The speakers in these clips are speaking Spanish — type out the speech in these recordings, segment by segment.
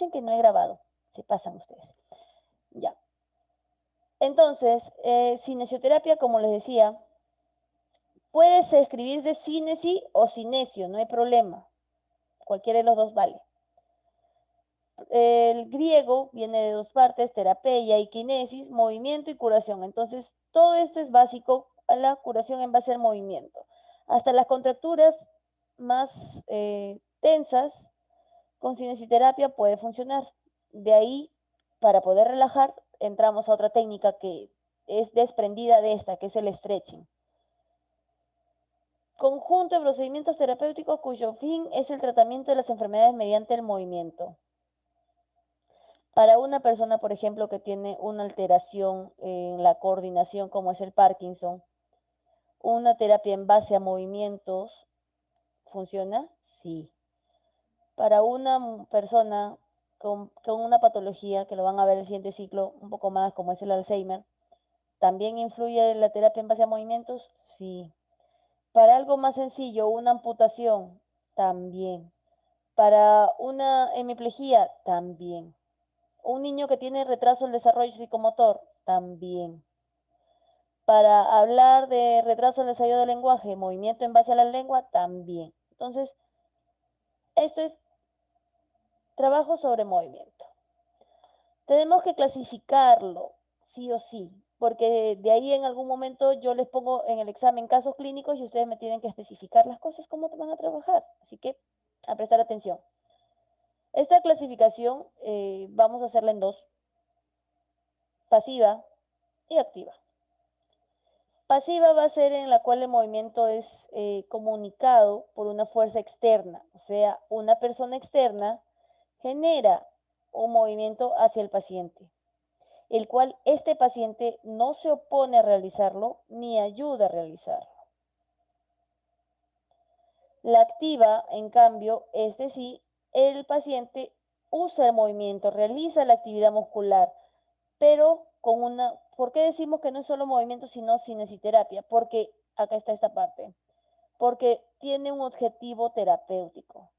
dicen que no he grabado. Se pasan ustedes. Ya. Entonces, cinesioterapia, como les decía, puedes escribirse cinesi o cinesio, no hay problema. Cualquiera de los dos vale. El griego viene de dos partes, terapia y kinesis, movimiento y curación. Entonces, todo esto es básico a la curación en base al movimiento. Hasta las contracturas más tensas con cinesiterapia puede funcionar. De ahí, para poder relajar, entramos a otra técnica que es desprendida de esta, que es el stretching. Conjunto de procedimientos terapéuticos cuyo fin es el tratamiento de las enfermedades mediante el movimiento. Para una persona, por ejemplo, que tiene una alteración en la coordinación, como es el Parkinson, una terapia en base a movimientos, ¿funciona? Sí. Para una persona con una patología, que lo van a ver el siguiente ciclo un poco más, como es el Alzheimer, ¿también influye la terapia en base a movimientos? Sí. Para algo más sencillo, una amputación, también. Para una hemiplegia, también. Un niño que tiene retraso del desarrollo psicomotor, también. Para hablar de retraso del desarrollo del lenguaje, movimiento en base a la lengua, también. Entonces, esto es trabajo sobre movimiento. Tenemos que clasificarlo, sí o sí, porque de ahí en algún momento yo les pongo en el examen casos clínicos y ustedes me tienen que especificar las cosas, cómo te van a trabajar. Así que, a prestar atención. Esta clasificación vamos a hacerla en dos, pasiva y activa. Pasiva va a ser en la cual el movimiento es comunicado por una fuerza externa, o sea, una persona externa genera un movimiento hacia el paciente, el cual este paciente no se opone a realizarlo ni ayuda a realizarlo. La activa, en cambio, es decir, el paciente usa el movimiento, realiza la actividad muscular, pero con una... ¿Por qué decimos que no es solo movimiento, sino cinesiterapia? Porque acá está esta parte. Porque tiene un objetivo terapéutico.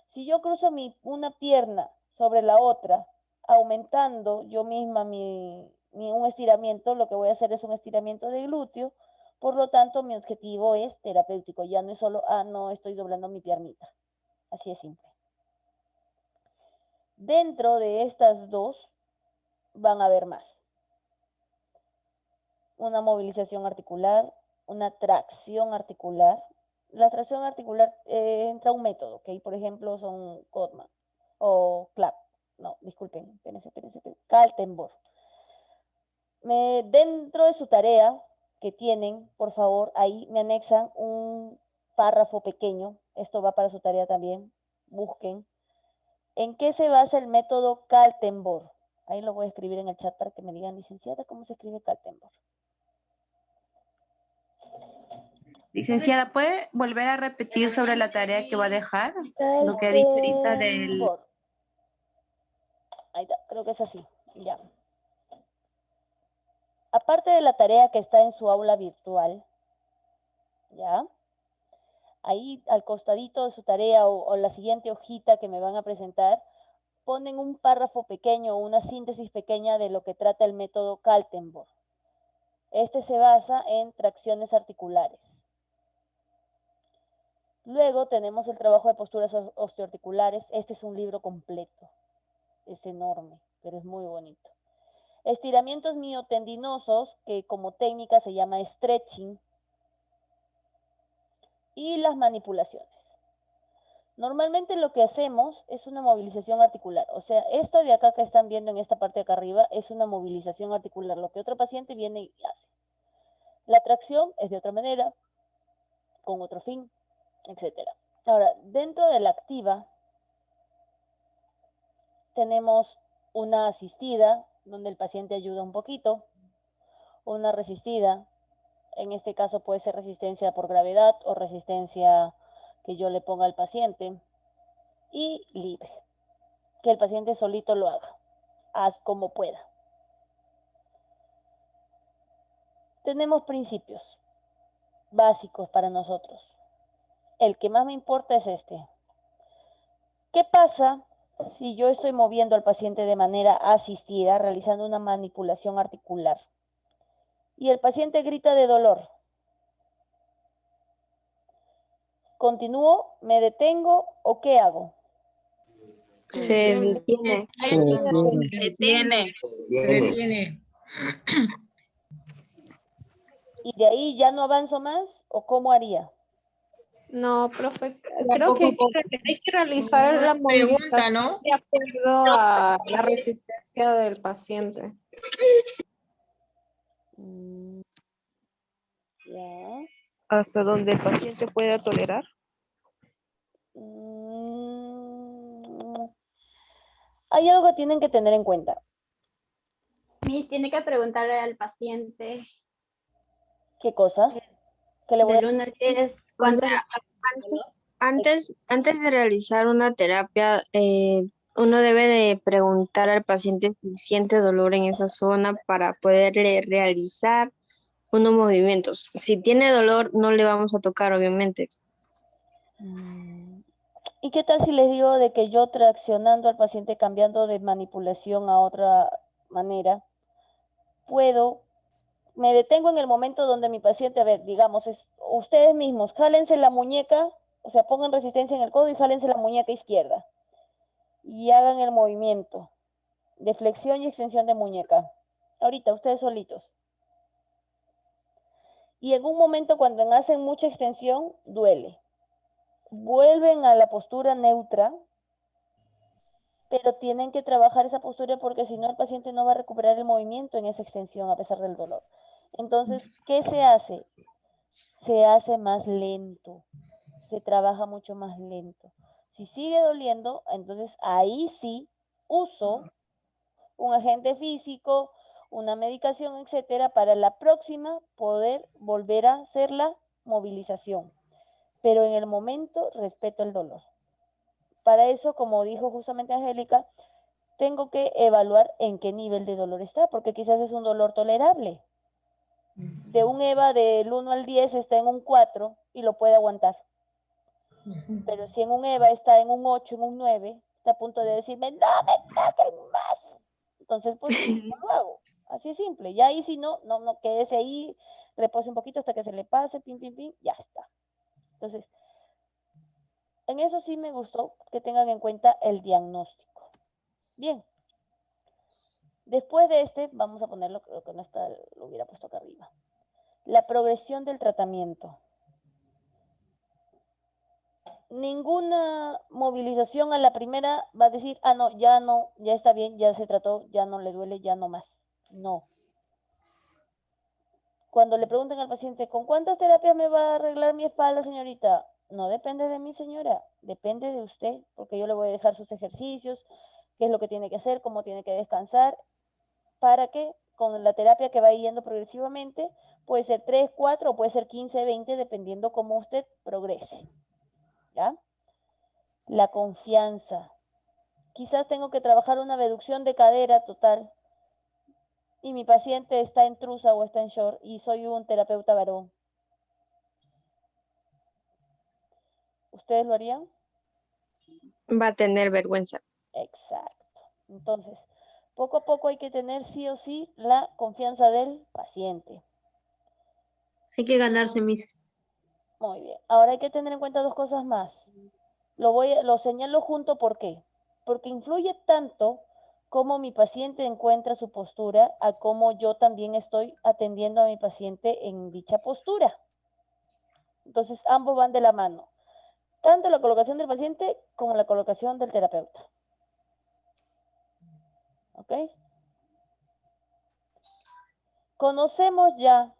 Si yo cruzo una pierna sobre la otra, aumentando yo misma un estiramiento, lo que voy a hacer es un estiramiento de glúteo, por lo tanto mi objetivo es terapéutico, ya no es solo, no, estoy doblando mi piernita. Así es simple. Dentro de estas dos van a haber más. Una movilización articular, una tracción articular. La tracción articular entra un método, ¿ok? Por ejemplo, son Gottman o Clapp. No, disculpen, espérense. Kaltenborg. Dentro de su tarea que tienen, por favor, ahí me anexan un párrafo pequeño. Esto va para su tarea también. Busquen. ¿En qué se basa el método Kaltenborg? Ahí lo voy a escribir en el chat para que me digan, licenciada, ¿cómo se escribe Kaltenborg? Licenciada, ¿puede volver a repetir sobre la tarea que va a dejar? Lo que ha dicho ahorita del... Ahí está, creo que es así, ya. Aparte de la tarea que está en su aula virtual, ¿ya? Ahí al costadito de su tarea o la siguiente hojita que me van a presentar, ponen un párrafo pequeño o una síntesis pequeña de lo que trata el método Kaltenborg. Este se basa en tracciones articulares. Luego tenemos el trabajo de posturas osteoarticulares. Este es un libro completo. Es enorme, pero es muy bonito. Estiramientos miotendinosos, que como técnica se llama stretching. Y las manipulaciones. Normalmente lo que hacemos es una movilización articular. O sea, esto de acá que están viendo en esta parte de acá arriba es una movilización articular, lo que otro paciente viene y hace. La tracción es de otra manera, con otro fin, etc. Ahora, dentro de la activa tenemos una asistida, donde el paciente ayuda un poquito, una resistida, en este caso puede ser resistencia por gravedad o resistencia que yo le ponga al paciente, y libre, que el paciente solito lo haga, haz como pueda. Tenemos principios básicos para nosotros. El que más me importa es este. ¿Qué pasa si yo estoy moviendo al paciente de manera asistida, realizando una manipulación articular, y el paciente grita de dolor, ¿continúo? ¿Me detengo? ¿O qué hago? Se detiene. Se detiene. Detiene. Se detiene. ¿Y de ahí ya no avanzo más? ¿O cómo haría? No, profe, creo que hay que realizar la Pregunta, movilización ¿no? de acuerdo a la resistencia del paciente. Ya. Hasta donde el paciente pueda tolerar. Hay algo que tienen que tener en cuenta. Miss, tiene que preguntarle al paciente ¿Qué cosa? ¿Qué le voy del a 1 al 10 O cuánto sea, antes de realizar una terapia, uno debe de preguntar al paciente si siente dolor en esa zona para poderle realizar unos movimientos. Si tiene dolor, no le vamos a tocar, obviamente. ¿Y qué tal si les digo de que yo traccionando al paciente, cambiando de manipulación a otra manera, me detengo en el momento donde mi paciente, a ver, digamos, ustedes mismos, jálense la muñeca, o sea, pongan resistencia en el codo y jálense la muñeca izquierda y hagan el movimiento de flexión y extensión de muñeca. Ahorita, ustedes solitos. Y en un momento cuando hacen mucha extensión, duele. Vuelven a la postura neutra, pero tienen que trabajar esa postura porque si no el paciente no va a recuperar el movimiento en esa extensión a pesar del dolor. Entonces, ¿qué se hace? Se hace más lento, se trabaja mucho más lento. Si sigue doliendo, entonces ahí sí uso un agente físico, una medicación, etcétera, para la próxima poder volver a hacer la movilización. Pero en el momento respeto el dolor. Para eso, como dijo justamente Angélica, tengo que evaluar en qué nivel de dolor está, porque quizás es un dolor tolerable. De un EVA del 1 al 10 está en un 4 y lo puede aguantar. Pero si en un EVA está en un 8, en un 9, está a punto de decirme, no me toquen más. Entonces, pues, no lo hago. Así es simple. Ya ahí si no, quédese ahí, repose un poquito hasta que se le pase, pim, pim, pim, ya está. Entonces, en eso sí me gustó que tengan en cuenta el diagnóstico. Bien. Después de vamos a ponerlo, creo que no está, lo hubiera puesto acá arriba. La progresión del tratamiento. Ninguna movilización a la primera va a decir, no, ya está bien, ya se trató, ya no le duele, ya no más. No. Cuando le preguntan al paciente, ¿con cuántas terapias me va a arreglar mi espalda, señorita? No depende de mí, señora, depende de usted, porque yo le voy a dejar sus ejercicios, qué es lo que tiene que hacer, cómo tiene que descansar, para que con la terapia que va yendo progresivamente, puede ser 3, 4 o puede ser 15, 20, dependiendo cómo usted progrese. ¿Ya? La confianza. Quizás tengo que trabajar una reducción de cadera total y mi paciente está en trusa o está en short y soy un terapeuta varón. ¿Ustedes lo harían? Va a tener vergüenza. Exacto. Entonces, poco a poco hay que tener sí o sí la confianza del paciente. Hay que ganarse, Miss. Muy bien. Ahora hay que tener en cuenta dos cosas más. Lo señalo junto, ¿por qué? Porque influye tanto cómo mi paciente encuentra su postura a cómo yo también estoy atendiendo a mi paciente en dicha postura. Entonces, ambos van de la mano. Tanto la colocación del paciente como la colocación del terapeuta. ¿Ok? Conocemos ya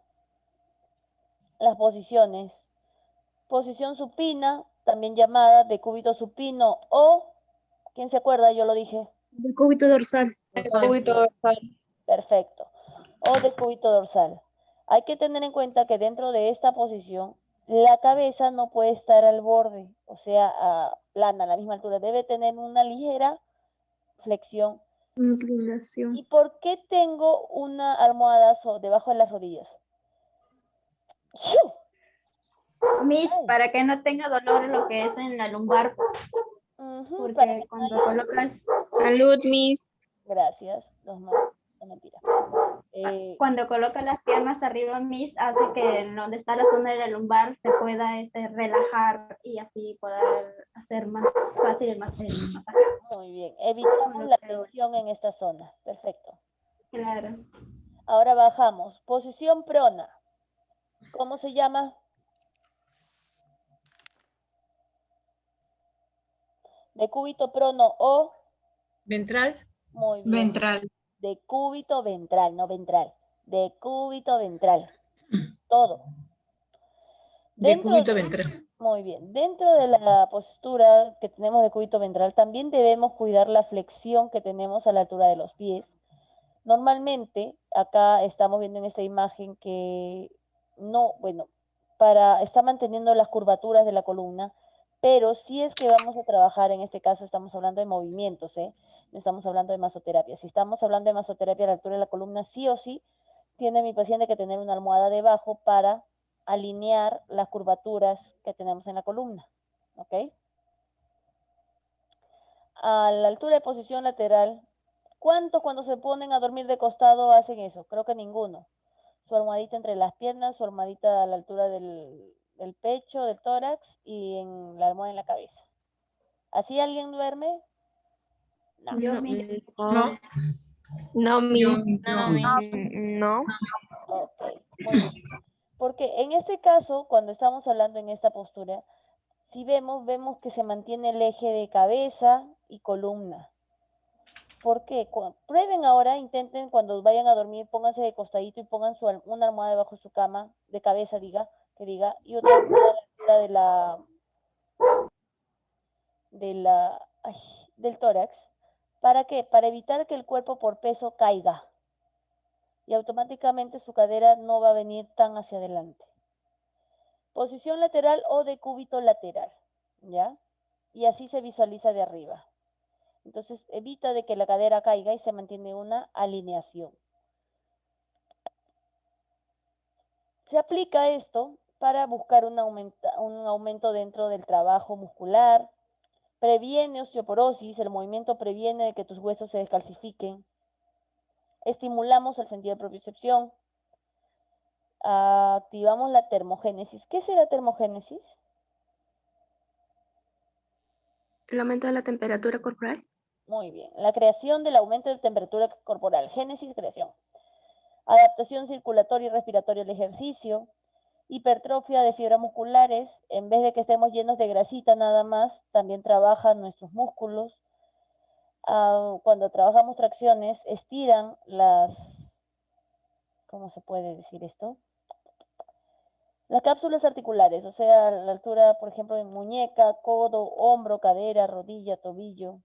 las posiciones. Posición supina, también llamada decúbito supino o, ¿quién se acuerda? Yo lo dije. Decúbito dorsal. Cúbito dorsal. Perfecto. O decúbito dorsal. Hay que tener en cuenta que dentro de esta posición, la cabeza no puede estar al borde, o sea, plana, a la misma altura. Debe tener una ligera flexión. Inclinación. ¿Y por qué tengo una almohada debajo de las rodillas? ¡Shiu! Miss, para que no tenga dolor en lo que es en la lumbar. Ujú, para Porque que cuando colocas, Salud, Miss. Gracias, dos más, no mentira. cuando colocas las piernas arriba, Miss, hace que en donde está la zona de la lumbar se pueda relajar y así poder hacer más fácil el masaje. Muy bien, evitamos la tensión en esta zona. Perfecto. Claro. Ahora bajamos. Posición prona. ¿Cómo se llama? Decúbito prono o, Ventral. muy bien, Ventral. decúbito ventral, no ventral. Decúbito ventral. Todo. De cúbito ventral. Muy bien. Dentro de la postura que tenemos de cúbito ventral, también debemos cuidar la flexión que tenemos a la altura de los pies. Normalmente, acá estamos viendo en esta imagen que no, bueno, está manteniendo las curvaturas de la columna, pero si es que vamos a trabajar, en este caso estamos hablando de movimientos, ¿eh? No estamos hablando de masoterapia. Si estamos hablando de masoterapia a la altura de la columna, sí o sí, tiene mi paciente que tener una almohada debajo para alinear las curvaturas que tenemos en la columna, ¿ok? A la altura de posición lateral, ¿cuántos cuando se ponen a dormir de costado hacen eso? Creo que ninguno. Su almohadita entre las piernas, su almohadita a la altura del pecho, del tórax y en la almohada en la cabeza. ¿Así alguien duerme? No. Yo, No, Miss, No. no, Yo, Miss. No. Ok, muy bien. Porque en este caso, cuando estamos hablando en esta postura, si vemos que se mantiene el eje de cabeza y columna. ¿Por qué? Prueben ahora, intenten cuando vayan a dormir, pónganse de costadito y pongan una almohada debajo de su cama, de cabeza que diga, y otra almohada a la altura ay, del tórax. ¿Para qué? Para evitar que el cuerpo por peso caiga. Y automáticamente su cadera no va a venir tan hacia adelante. Posición lateral o decúbito lateral, ¿ya? Y así se visualiza de arriba. Entonces evita de que la cadera caiga y se mantiene una alineación. Se aplica esto para buscar un aumento dentro del trabajo muscular, previene osteoporosis, el movimiento previene de que tus huesos se descalcifiquen, estimulamos el sentido de propiocepción, activamos la termogénesis. ¿Qué es la termogénesis? El aumento de la temperatura corporal. Muy bien, la creación del aumento de temperatura corporal, génesis, creación. Adaptación circulatoria y respiratoria al ejercicio, hipertrofia de fibras musculares, en vez de que estemos llenos de grasita nada más, también trabajan nuestros músculos. Cuando trabajamos tracciones, estiran ¿cómo se puede decir esto? Las cápsulas articulares, o sea, a la altura, por ejemplo, de muñeca, codo, hombro, cadera, rodilla, tobillo.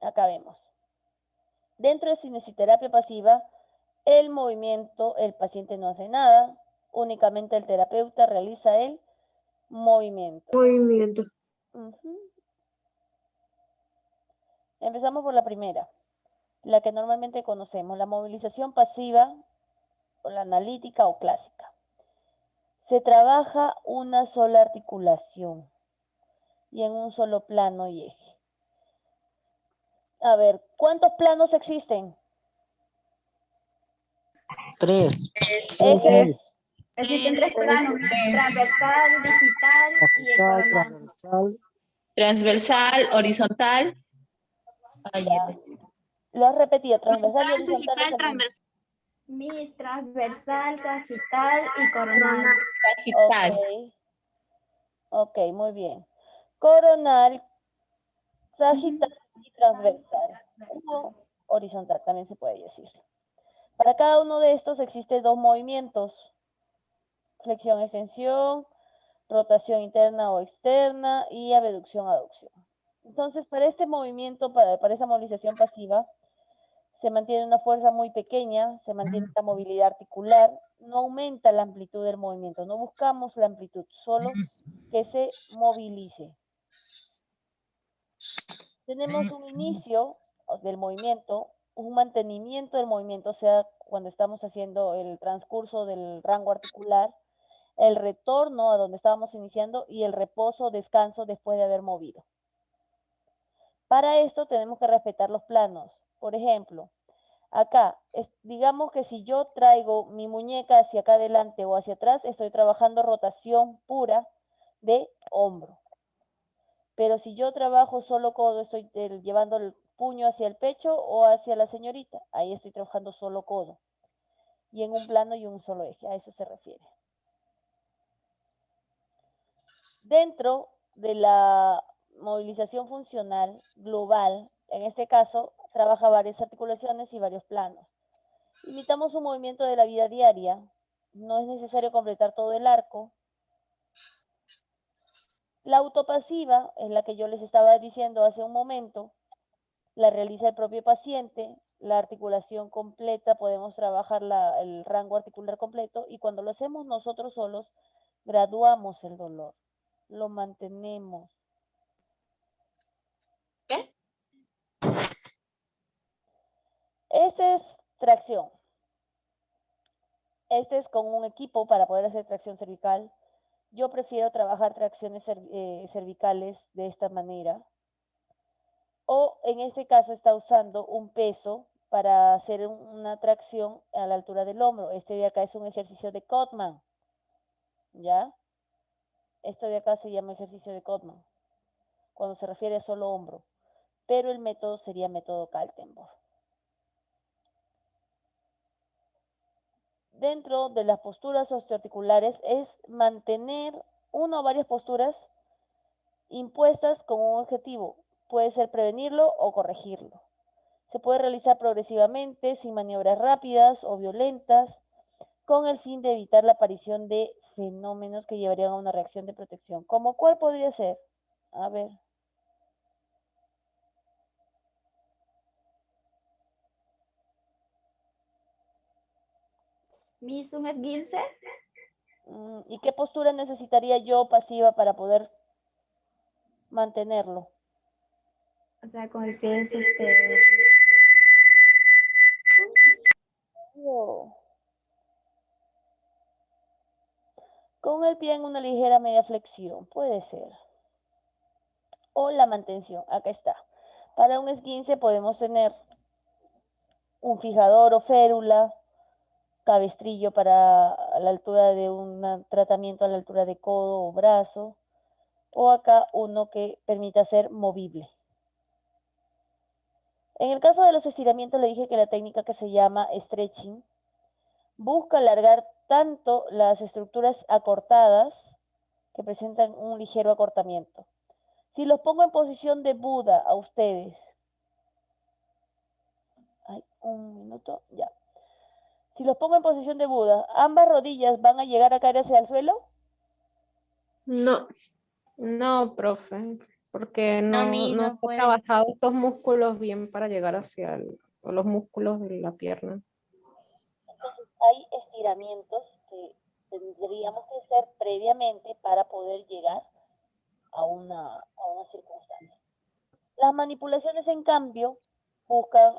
Acá vemos. Dentro de cinesiterapia pasiva, el movimiento, el paciente no hace nada, únicamente el terapeuta realiza el movimiento. Movimiento. Empezamos por la primera, la que normalmente conocemos, la movilización pasiva, o la analítica o clásica. Se trabaja una sola articulación y en un solo plano y eje. A ver, ¿cuántos planos existen? 3. Ejes. existen 3 planos, transversal, digital y el coronal. Transversal, horizontal. Lo has repetido, transversal y horizontal. Mis transversal, sagital y coronal. Sagital. Ok, muy bien. Coronal, sagital y transversal. O horizontal, también se puede decir. Para cada uno de estos existen 2 movimientos. Flexión-extensión, rotación interna o externa y abducción-aducción. Entonces, para este movimiento, para esa movilización pasiva, se mantiene una fuerza muy pequeña, se mantiene la movilidad articular, no aumenta la amplitud del movimiento, no buscamos la amplitud, solo que se movilice. Tenemos un inicio del movimiento, un mantenimiento del movimiento, o sea, cuando estamos haciendo el transcurso del rango articular, el retorno a donde estábamos iniciando y el reposo o descanso después de haber movido. Para esto tenemos que respetar los planos. Por ejemplo, acá, digamos que si yo traigo mi muñeca hacia acá adelante o hacia atrás, estoy trabajando rotación pura de hombro. Pero si yo trabajo solo codo, estoy llevando el puño hacia el pecho o hacia la señorita. Ahí estoy trabajando solo codo. Y en un plano y un solo eje, a eso se refiere. Dentro de la movilización funcional global, en este caso, trabaja varias articulaciones y varios planos. Imitamos un movimiento de la vida diaria. No es necesario completar todo el arco. La autopasiva es la que yo les estaba diciendo hace un momento. La realiza el propio paciente. La articulación completa, podemos trabajar el rango articular completo. Y cuando lo hacemos nosotros solos, graduamos el dolor. Lo mantenemos. ¿Qué? Esta es tracción. Este es con un equipo para poder hacer tracción cervical. Yo prefiero trabajar tracciones cervicales de esta manera. O en este caso está usando un peso para hacer una tracción a la altura del hombro. Este de acá es un ejercicio de Codman. ¿Ya? Esto de acá se llama ejercicio de Codman, cuando se refiere a solo hombro. Pero el método sería método Kaltenborg. Dentro de las posturas osteoarticulares es mantener una o varias posturas impuestas con un objetivo. Puede ser prevenirlo o corregirlo. Se puede realizar progresivamente, sin maniobras rápidas o violentas, con el fin de evitar la aparición de fenómenos que llevarían a una reacción de protección. ¿Como cuál podría ser? A ver. ¿Miss un esguince? ¿Y qué postura necesitaría yo pasiva para poder mantenerlo? O sea, con el pie Con el pie en una ligera media flexión, puede ser. O la mantención, acá está. Para un esguince podemos tener un fijador o férula, cabestrillo para la altura de un tratamiento a la altura de codo o brazo, o acá uno que permita ser movible. En el caso de los estiramientos le dije que la técnica que se llama stretching busca alargar tanto las estructuras acortadas que presentan un ligero acortamiento. Si los pongo en posición de Buda a ustedes, un minuto, ya. Si los pongo en posición de Buda, ¿ambas rodillas van a llegar a caer hacia el suelo? No, no, profe, porque No, no no he puede. trabajado estos músculos bien para llegar hacia los músculos de la pierna. Entonces, hay estiramientos que tendríamos que hacer previamente para poder llegar a una circunstancia. Las manipulaciones, en cambio, buscan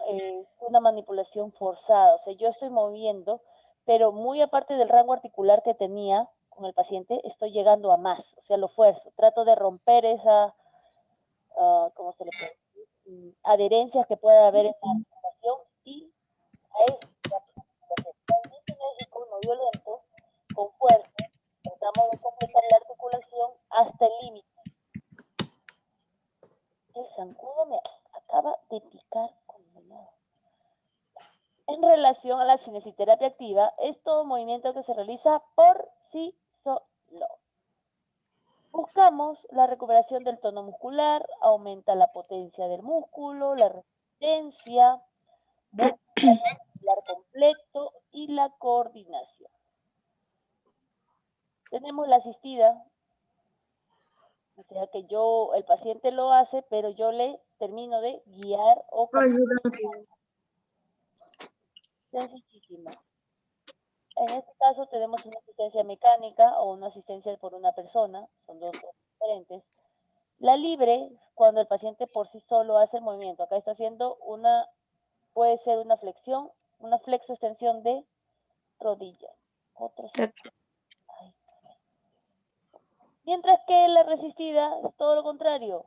una manipulación forzada. O sea, yo estoy moviendo, pero muy aparte del rango articular que tenía con el paciente, estoy llegando a más. O sea, lo fuerzo. Trato de romper esa, ¿cómo se le puede decir? Adherencias que pueda haber en la articulación y a eso, enérgico, no violento, con fuerza, tratamos de completar la articulación hasta el límite. El zancudo me acaba de picar condenado. En relación a la cinesiterapia activa, es todo movimiento que se realiza por sí solo. Buscamos la recuperación del tono muscular, aumenta la potencia del músculo, la resistencia, busca el muscular completo y la coordinación. Tenemos la asistida, o sea que el paciente lo hace, pero yo le termino de guiar o sencillísimo. En este caso tenemos una asistencia mecánica o una asistencia por una persona, son dos cosas diferentes. La libre, cuando el paciente por sí solo hace el movimiento, acá está haciendo puede ser una flexión, una flexo-extensión de rodilla. Mientras que la resistida es todo lo contrario.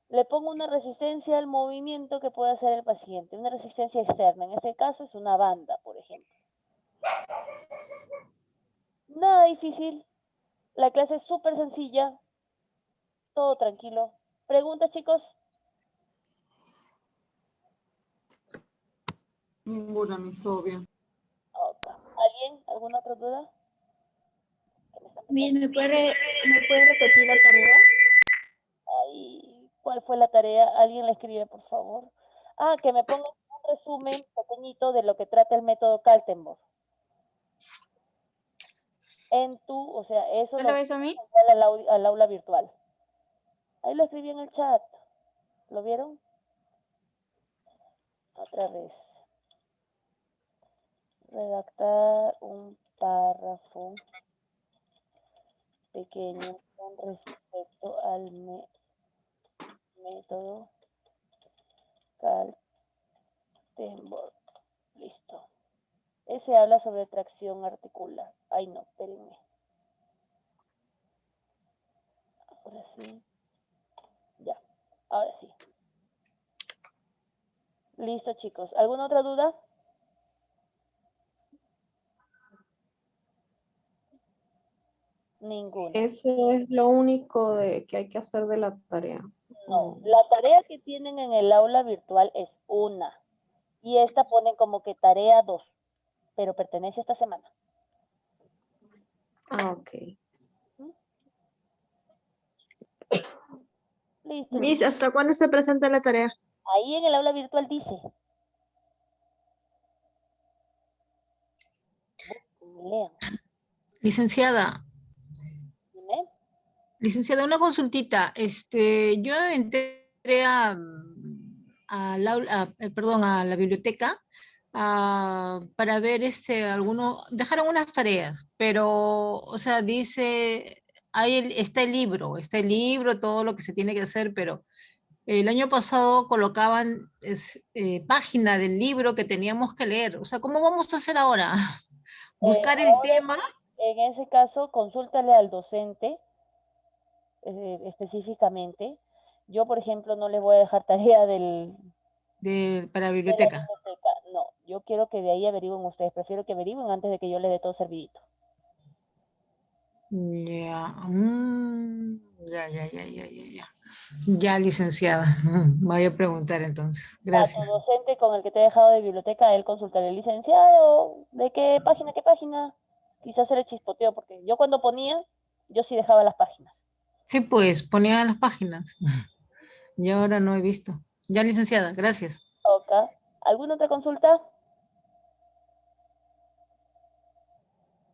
Le pongo una resistencia al movimiento que puede hacer el paciente, una resistencia externa. En este caso es una banda, por ejemplo. Nada difícil. La clase es súper sencilla. Todo tranquilo. ¿Preguntas, chicos? Ninguna, todo bien. Ok. ¿Alguien? ¿Alguna otra duda? Miss, ¿me puede repetir la tarea? Ahí, ¿cuál fue la tarea? ¿Alguien la escribe, por favor? Ah, que me pongan un resumen pequeñito de lo que trata el método Kaltenborg. O sea, eso ¿Solo eso, Miss? al aula virtual. Ahí lo escribí en el chat. ¿Lo vieron? Otra vez. Redactar un párrafo pequeño con respecto al método Kaltenborg. Listo. Ese habla sobre tracción articular. Ay, no, espérenme. Ahora sí. Ya, ahora sí. Listo, chicos. ¿Alguna otra duda? Ninguna. Eso es lo único que hay que hacer de la tarea. No, la tarea que tienen en el aula virtual es una. Y esta ponen como que tarea 2, pero pertenece a esta semana. Ah, ok. Listo. Miss, ¿hasta cuándo se presenta la tarea? Ahí en el aula virtual dice. Lean. Licenciada, Dime. licenciada, una consultita. Yo entré a la biblioteca para ver dejaron unas tareas, pero, o sea, dice, está el libro, todo lo que se tiene que hacer, pero el año pasado colocaban página del libro que teníamos que leer. O sea, ¿cómo vamos a hacer ahora? Buscar el Ahora tema. en ese caso, consúltale al docente específicamente. Yo, por ejemplo, no le voy a dejar tarea para de la biblioteca. biblioteca. No, yo quiero que de ahí averigüen ustedes. Prefiero que averigüen antes de que yo les dé todo servidito. Ya, ya. Ya, licenciada. Voy a preguntar entonces. A tu Gracias. docente con el que te he dejado de biblioteca, él consultará el licenciado. ¿De qué página, qué página? Quizás se le chispoteó, porque yo cuando ponía, yo sí dejaba las páginas. Sí, pues, ponía las páginas. Y ahora no he visto. Ya, licenciada, gracias. Ok. ¿Alguna otra consulta?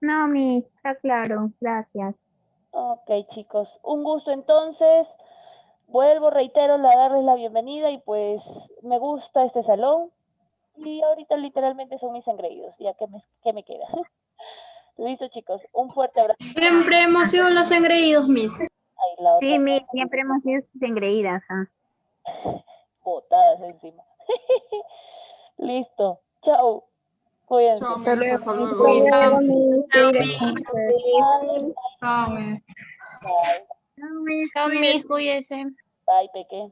No, Miss, está claro. Gracias. Ok, chicos. Un gusto entonces. Vuelvo, reitero, a darles la bienvenida y pues me gusta este salón. Y ahorita literalmente son mis engreídos, ya que me queda. Listo, chicos. Un fuerte abrazo. Siempre hemos sido los engreídos, Miss. Ay, la otra Sí, Miss, siempre hemos sido sus engreídas. botadas encima. Listo. Chao. Cuídense. Chao, Hasta Miss, hasta luego. luego. Chao, Miss. Bye. Chao, Miss, cuídese. Bye, peque.